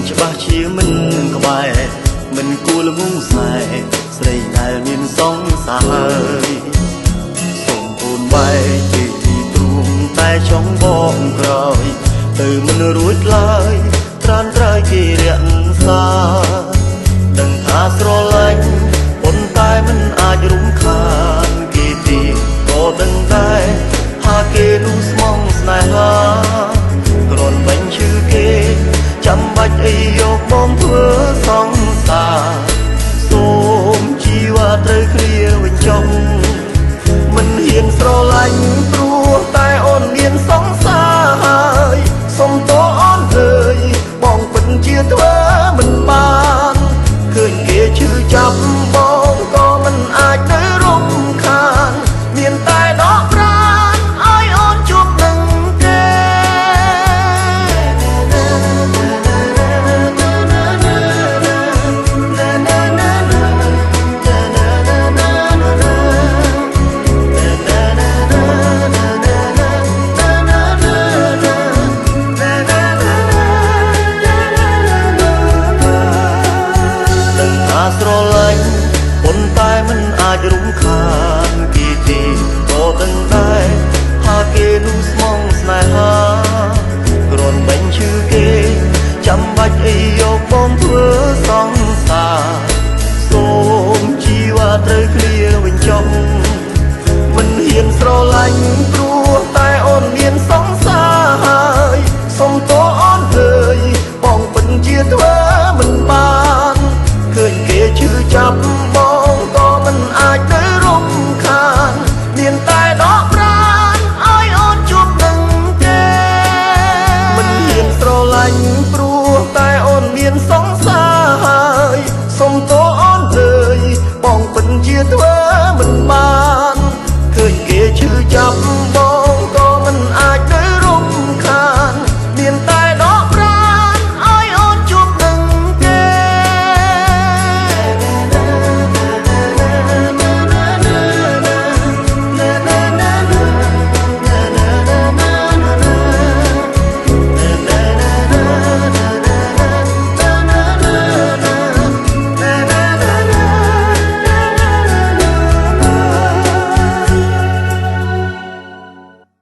ច្បាស់ជាមិនក្បែរមិនគួរលងខ្សែស្រីដែលមានសង្សារសូមអូនបែកពីទ្រូងតែចង់បងក្រោយទៅមិនរួចឡើយត្រានត្រៃគេរក្សាដឹងថាស្រឡាញ់ប៉ុន្តែមិនអាចរំខានគេទីក៏ដឹងដែរថាគេនោះស្មងស្នេហាគ្រាន់បាញ់ឈឺគេចាំបាច់អីយកមកធ្វើសង្សារសូមជីវ៉ាត្រូវគ្នាវិញចុះមិនហ៊ានស្រឡាញ់ព្រោះតែអូនមានសង្សារហើយសុំតអូនអើយបងពិតជាធ្វើមិនបានឃើញគេឈឺចាប់បងក៏មិនអាចទៅរំខានមានតែដកប្រាណឲ្យអូនជួបនឹងគេស្រឡាញ់ប៉ុន្តែមិនអាចរំខានគេទេក៏ដឹងដែរថាគេនោះស្មងស្នេហាគ្រាន់បាញ់ឈឺគេចាំបាច់អីយកបងធ្វើសង្សារសូមជីវ៉ាត្រូវគ្នាវិញចុះមិនហ៊ានស្រឡាញ់ព្រោះតែអូនមានសង្សារហើយសុំតអូនអើយបងពិតជាធ្វើមិនបានឃើញគេឈឺចាប់បងក៏មិនអាចទៅរំខានមានតែដកប្រាណឲ្យអូនជួបនឹងគេមិនហ៊ានស្រឡាញ់ព្រោះតែអូនមានសង្សារហើយសុំតអូនអើយបងពិតជាធ្វើមិនបានឃើញគេឈឺចាប់